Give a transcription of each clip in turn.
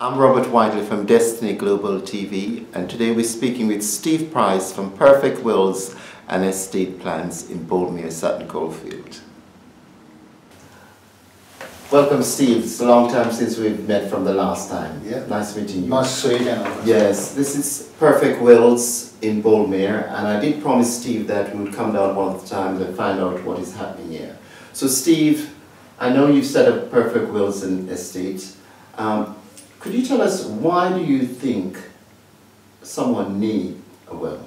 I'm Robert Whitley from Destiny Global TV, and today we're speaking with Steve Price from Perfect Wills and Estate Plans in Boldmere, Sutton Coldfield. Welcome, Steve. It's a long time since we've met from the last time. Yeah. Nice meeting you. Nice to see you again. Yes, this is Perfect Wills in Boldmere, and I did promise Steve that we would come down one of the times and find out what is happening here. So, Steve, I know you've set up Perfect Wills and Estate. Could you tell us, why do you think someone needs a will?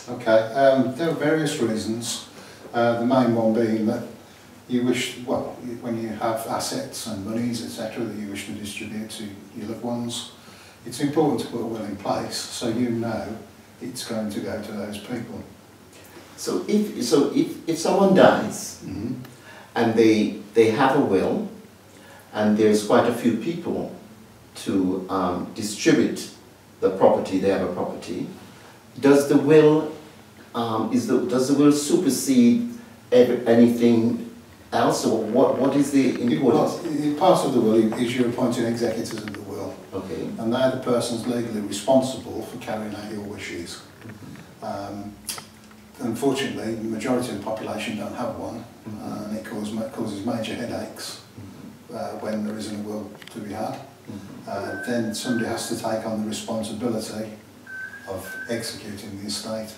Okay, there are various reasons. The main one being that you wish, well, when you have assets and monies, etc., that you wish to distribute to your loved ones, it's important to put a will in place so you know it's going to go to those people. So if someone dies and they have a will, and there's quite a few people to distribute the property, they have a property, does the will does the will supersede anything else, or what is the importance? Part of the will is you're appointing executors of the will. Okay. And they're the persons legally responsible for carrying out your wishes. Unfortunately, the majority of the population don't have one, and it causes major headaches when there isn't a will to be had. Then somebody has to take on the responsibility of executing the estate.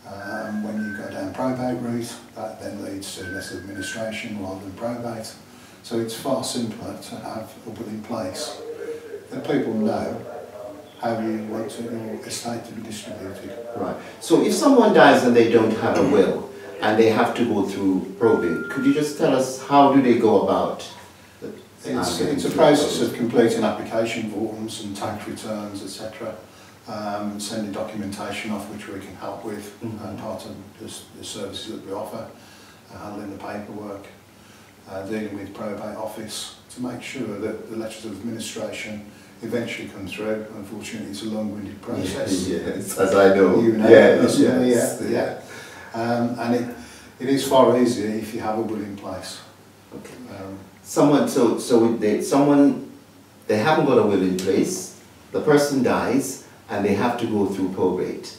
When you go down probate route, that then leads to less administration rather than probate. So it's far simpler to have a will in place that people know how you want your estate to be distributed. Right. So if someone dies and they don't have a will and they have to go through probate, could you just tell us how do they go about? It's a process of completing application forms and tax returns, etc. Sending documentation off, which we can help with, and part of the services that we offer, handling the paperwork, dealing with probate office to make sure that the letters of administration eventually come through. Unfortunately, it's a long-winded process. Yes, as I know. You know, Yeah. And it is far easier if you have a will in place. Okay. They haven't got a will in place, the person dies, and they have to go through probate.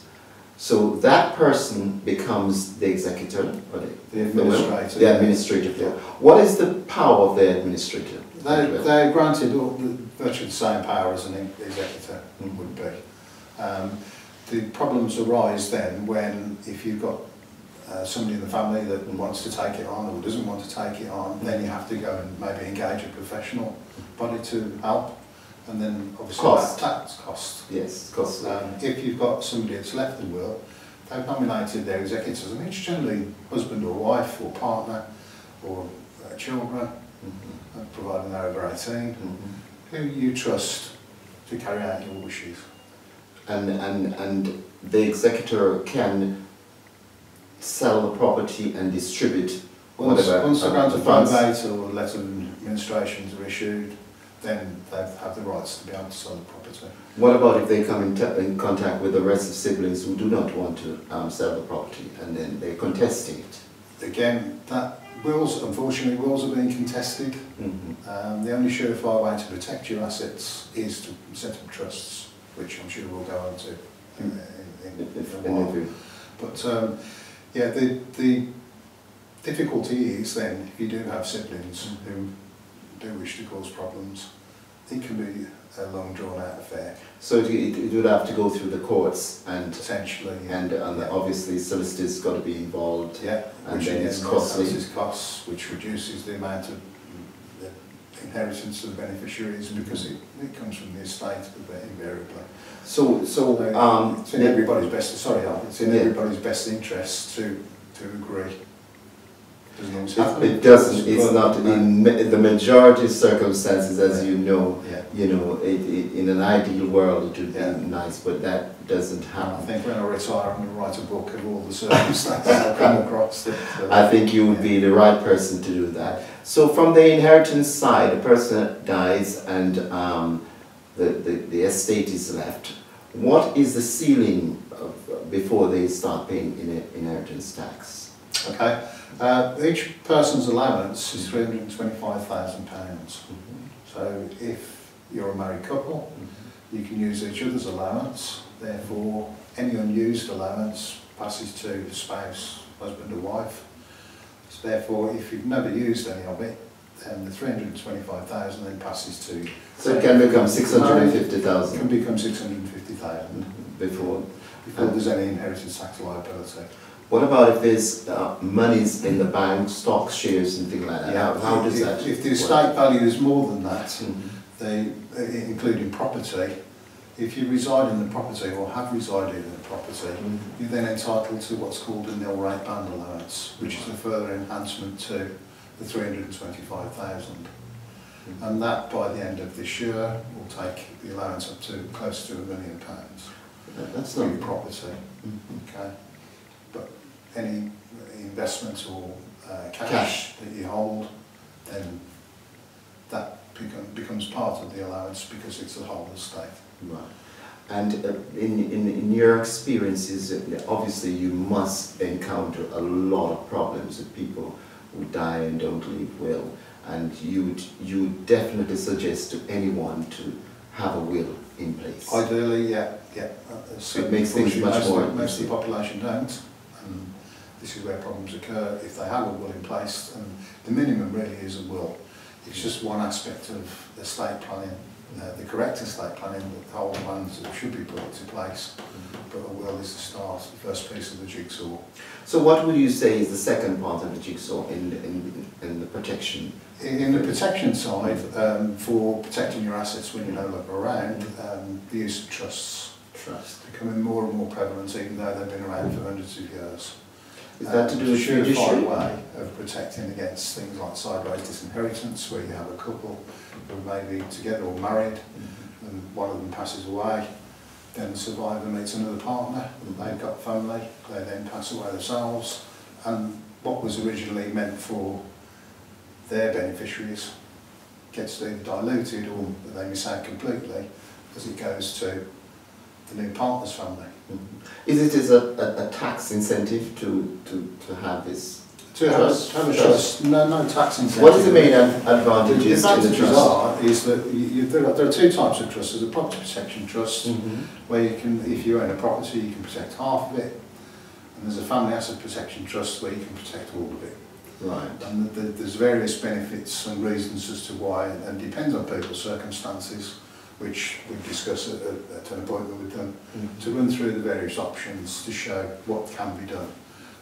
So that person becomes the executor, or the administrator. The administrator. What is the power of the administrator? They're granted virtually the same power as an executor would be. The problems arise then when, if you've got somebody in the family that wants to take it on or doesn't want to take it on, then you have to go and maybe engage a professional body to help. And then obviously tax cost. Yes, cost. If you've got somebody that's left the will, they've nominated their executors, and it's generally husband or wife or partner or children, providing they're over 18, who you trust to carry out your wishes. And the executor can sell the property and distribute whatever. Once the grant of probate or letter of administrations are issued, then they have the rights to be able to sell the property. What about if they come in contact with the rest of siblings who do not want to sell the property, and then they're contesting it? Again, unfortunately, wills are being contested. The only surefire way to protect your assets is to set up trusts, which I'm sure we'll go on to in a while. But yeah, the difficulty is then, if you do have siblings who do wish to cause problems, it can be a long drawn out affair. So it would have to go through the courts, and potentially, and obviously solicitors got to be involved. Yeah, and which then it's costly. Costs, which reduces the amount of the inheritance to the beneficiaries because it comes from the estate invariably. So it's in everybody's best. Sorry, it's in everybody's best interest to agree. It doesn't. It's not in the majority of circumstances, as you know. You know, in an ideal world, it would be nice, but that doesn't happen. I think when I retire, I'm going to write a book of all the circumstances I've come across. I think you would be the right person to do that. So, from the inheritance side, the person dies and the estate is left. What is the ceiling before they start paying inheritance tax? Okay. Each person's allowance is £325,000. So if you're a married couple, you can use each other's allowance, therefore any unused allowance passes to the spouse, husband or wife. So therefore, if you've never used any of it, then the 325,000 then passes to... So it can become 650,000? It can become 650,000 before there's any inheritance tax liability. What about if there's monies in the bank, stocks, shares and things like that? Yeah, how does that If the estate work? value is more than that, they, including property, if you reside in the property or have resided in the property, you're then entitled to what's called a nil rate band allowance, which is a further enhancement to the 325,000. And that, by the end of this year, will take the allowance up to close to £1 million. That's not property. Okay. But any investment or cash that you hold, then that becomes part of the allowance because it's the whole estate. Right. And in your experiences, obviously you must encounter a lot of problems with people who die and don't leave will, and you would definitely suggest to anyone to have a will in place. Ideally, yeah. So it makes things much more... Most of the population don't, and this is where problems occur if they have a will in place, and the minimum really is a will. It's just one aspect of estate planning, the correct estate planning, the whole plans that should be put into place, but a will is the start, the first piece of the jigsaw. So what would you say is the second part of the jigsaw in the protection? In the protection side, for protecting your assets when you're no longer around, the use of trusts. Trust. Becoming more and more prevalent, even though they've been around for hundreds of years. Is that to do with a fiduciary? surefire way of protecting against things like sideways disinheritance, where you have a couple who may be together or married, and one of them passes away, then the survivor meets another partner, and they've got family, they then pass away themselves, and what was originally meant for their beneficiaries gets either diluted or they miss out completely as it goes to the new partner's family. Is it a tax incentive to have this? To have a trust, no tax incentive. What is the main advantages The in the trust? is that there are two types of trusts. There's a property protection trust, where you can, if you own a property, you can protect half of it, and there's a family asset protection trust where you can protect all of it. Right. And there's various benefits and reasons as to why, and depends on people's circumstances, which we discuss at an appointment with them, to run through the various options to show what can be done.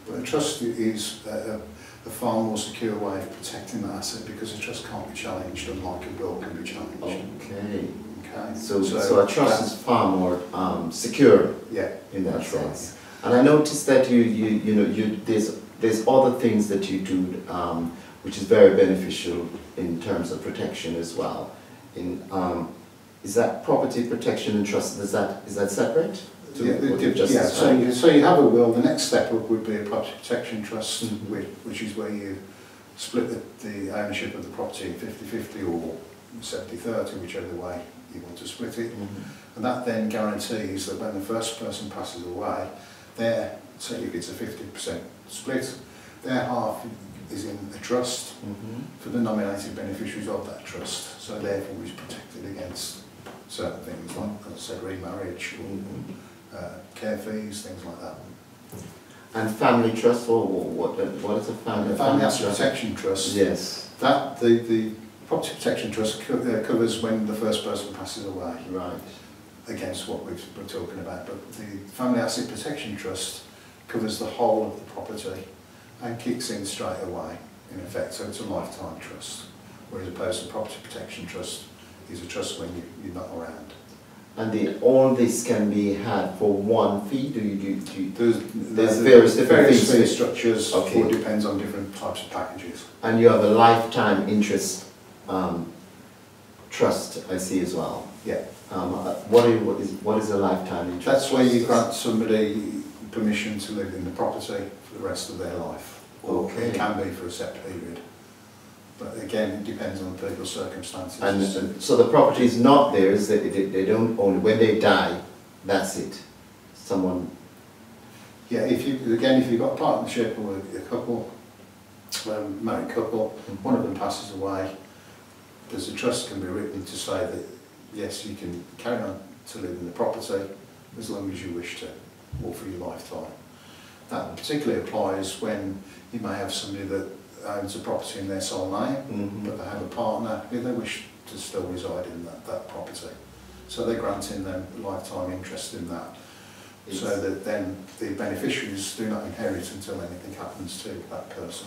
But a trust is a far more secure way of protecting that asset because a trust can't be challenged, unlike a will can be challenged. Okay. Okay. So a trust is far more secure. Yeah, in that sense. Right. And I noticed that there's other things that you do which is very beneficial in terms of protection as well. Is that property protection and trust? Is that separate? Yeah. So you have a will. The next step up would be a property protection trust, which is where you split the ownership of the property 50-50 or 70-30, whichever way you want to split it. And that then guarantees that when the first person passes away, say if it's a 50% split, their half is in a trust for the nominated beneficiaries of that trust. So therefore is protected against certain things like, as I said, remarriage or care fees, things like that. And family trust, or what is a family asset protection trust? Yes. That the property protection trust covers when the first person passes away. Right. Against what we're talking about, but the family asset protection trust covers the whole of the property and kicks in straight away, in effect. So it's a lifetime trust, whereas opposed to property protection trust is a trust when you're not around. And all this can be had for one fee? There's various fee structures. Okay. Or depends on different types of packages. And you have a lifetime interest trust, I see as well. Yeah. What is a lifetime interest? That's where you grant somebody permission to live in the property for the rest of their life. Or it can be for a set period. But again, it depends on people's circumstances. And so the property is not theirs, they don't own it. When they die, that's it. Someone... Yeah, if you've got a partnership or a couple, married couple, one of them passes away, there's a trust can be written to say that yes, you can carry on to live in the property as long as you wish to, or for your lifetime. That particularly applies when you may have somebody that owns a property in their sole name, but they have a partner who they wish to still reside in that property. So they're granting them lifetime interest in that, so that then the beneficiaries do not inherit until anything happens to that person.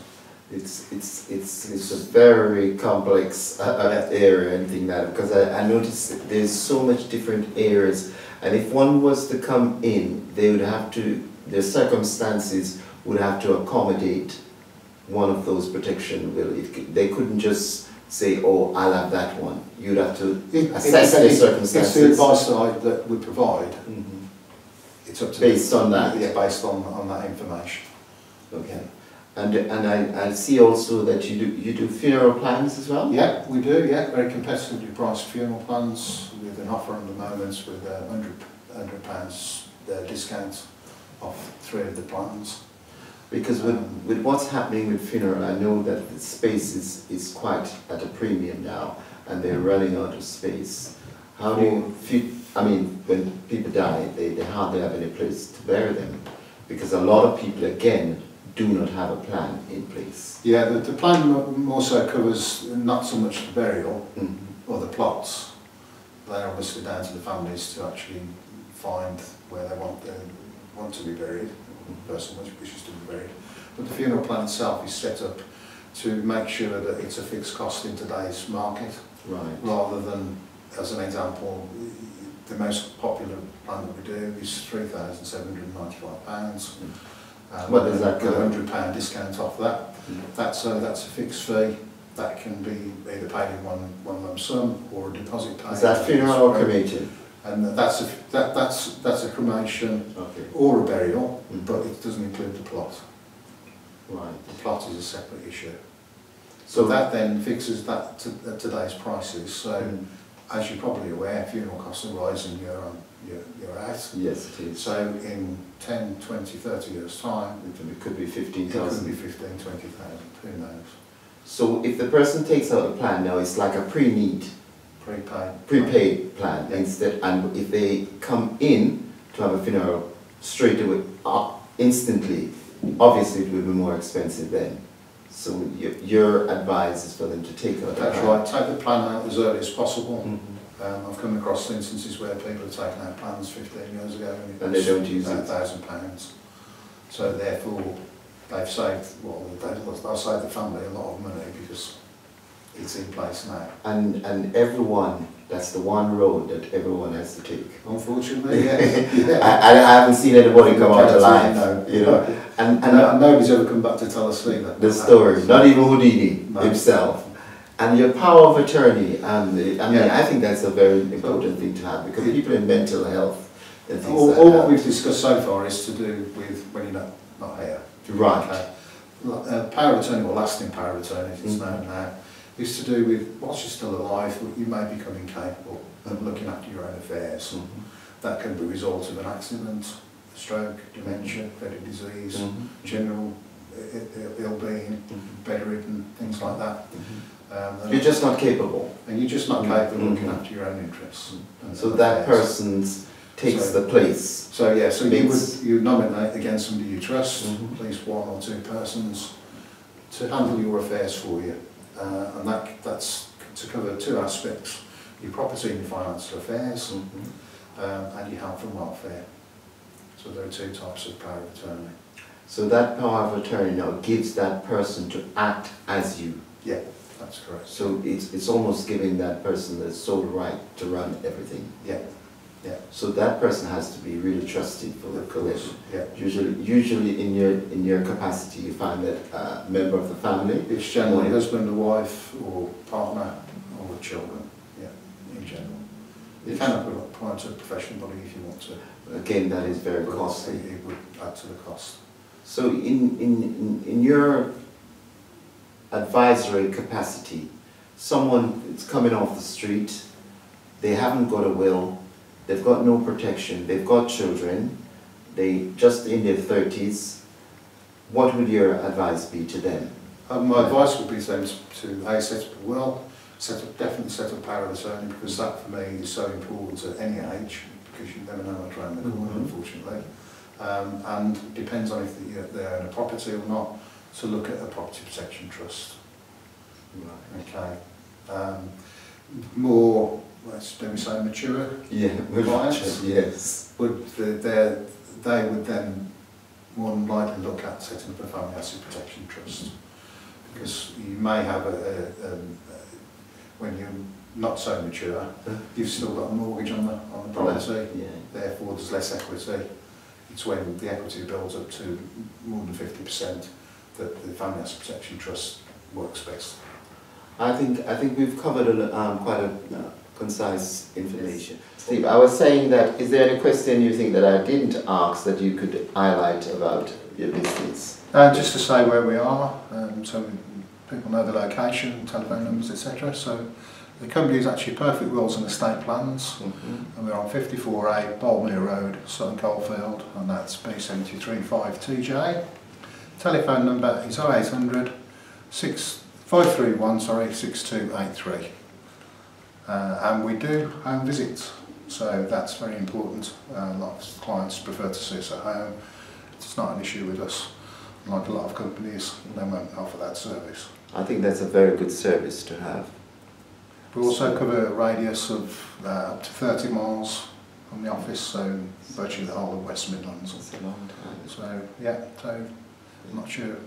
It's a very complex area and thing that, because I noticed there's so much different areas, and if one was to come in, they would have to, their circumstances would have to accommodate one of those protection wills. They couldn't just say, oh, I'll have that one. You'd have to assess their circumstances. It's the advice that we provide. It's up to based on that. Yeah, based on that information. Okay. And I see also that you do funeral plans as well? Yeah, we do, yeah. Very competitively priced funeral plans with an offer at the moment with £100 discount off 3 of the plans. Because with what's happening with funeral, I know that the space is quite at a premium now, and they're running out of space. How do you, I mean, when people die, they hardly have any place to bury them, because a lot of people, again, do not have a plan in place. Yeah, the plan more so covers not so much the burial or the plots. They're obviously down to the families to actually find where they want to be buried, the person wishes to be buried. But the funeral plan itself is set up to make sure that it's a fixed cost in today's market, right? Rather than, as an example, the most popular plan that we do is £3,795. What does that cover? £100 discount off that. That's a fixed fee that can be either paid in one lump sum or a deposit paid. Is that funeral or cremated? And that's a cremation or a burial, but it doesn't include the plot. Right. The plot is a separate issue. So that then fixes that to today's prices. So as you're probably aware, funeral costs are rising year on year out. Yes, it is. So in 10, 20, 30 years' time, it could be 15,000. It could be 15, 20,000, who knows. So if the person takes out a plan now, it's like a prepaid plan instead, and if they come in to have a funeral straight away, instantly, obviously it will be more expensive then. So your advice is for them to take out a plan. That's right, take the plan out as early as possible. I've come across instances where people have taken out plans 15 years ago and they don't use it. £1,000. So therefore they've saved, well, they'll save the family a lot of money because it's in place now. And everyone, that's the one road that everyone has to take. Unfortunately, yeah. I haven't seen anybody come out alive, no. You know. And nobody's ever come back to tell us the story, not even Houdini himself. And your power of attorney, I mean, I think that's a very important thing to have, because people in mental health and things like that. All what we've discussed so far is to do with when you're not here. Right. Power of attorney, or lasting power of attorney, as it's known now, is to do with, whilst you're still alive, you may become incapable of looking after your own affairs. That can be a result of an accident, a stroke, dementia, credit disease, general ill-being, bedridden, things like that. You're just not capable. And you're just not capable of looking after your own interests. So that person takes the place. So yeah, so you would nominate against somebody you trust, at least 1 or 2 persons, to handle your affairs for you. And that's to cover 2 aspects: your property and your financial affairs, and your health and welfare. So there are 2 types of power of attorney. So that power of attorney now gives that person to act as you. Yeah, that's correct. So it's almost giving that person the sole right to run everything. Yeah. Yeah. So that person has to be really trusted for the collection. Yeah. Usually in your capacity, you find that a member of the family. It's generally husband or wife or partner or children. Yeah, in general. You can apply to a professional body if you want to. Again, that is very costly. It would add to the cost. So in your advisory capacity, someone is coming off the street, they haven't got a will, they've got no protection, they've got children, they just in their 30s, what would your advice be to them? My advice would be to them to set up a will, definitely set up power of attorney, because that for me is so important at any age, because you never know what's around the corner, unfortunately. And depends on if they own a property or not, to look at a property protection trust. Right. Okay. More, let me say, mature clients, yes, they would then more than likely look at setting up a family asset protection trust, because you may have when you're not so mature, you've still got a mortgage on the property, therefore there's less equity. It's when the equity builds up to more than 50% that the family asset protection trust works best. I think we've covered quite a concise information. Steve, I was saying that, is there any question you think that I didn't ask that you could highlight about your business? Just to say where we are, so people know the location, telephone numbers, etc. So the company is actually Perfect Wills and Estate Plans, and we're on 54A Boldmere Road, Sutton Coldfield, and that's B735TJ. Telephone number is 0800 531 6283. And we do home visits, so that's very important. A lot of clients prefer to see us at home. It's not an issue with us. Like a lot of companies, they won't offer that service. I think that's a very good service to have. We also cover a radius of up to 30 miles from the office, so virtually the whole of West Midlands. That's a long time. So yeah, so I'm not sure.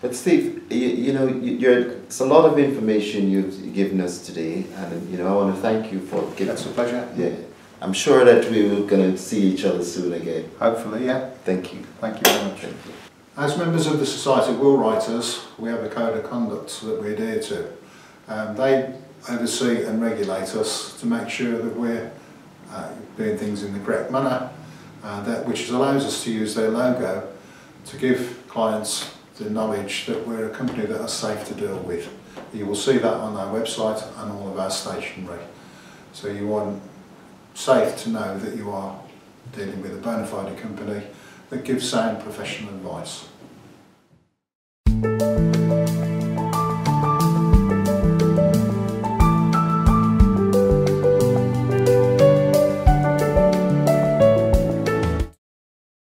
But Steve, it's a lot of information you've given us today, and I want to thank you for giving. That's a pleasure. Yeah, I'm sure that we're going to see each other soon again. Hopefully, yeah. Thank you. Thank you very much. Thank you. As members of the Society of Will Writers, we have a code of conduct that we adhere to. They oversee and regulate us to make sure that we're doing things in the correct manner, which allows us to use their logo to give clients the knowledge that we're a company that is safe to deal with. You will see that on our website and all of our stationery. So you want safe to know that you are dealing with a bona fide company that gives sound professional advice.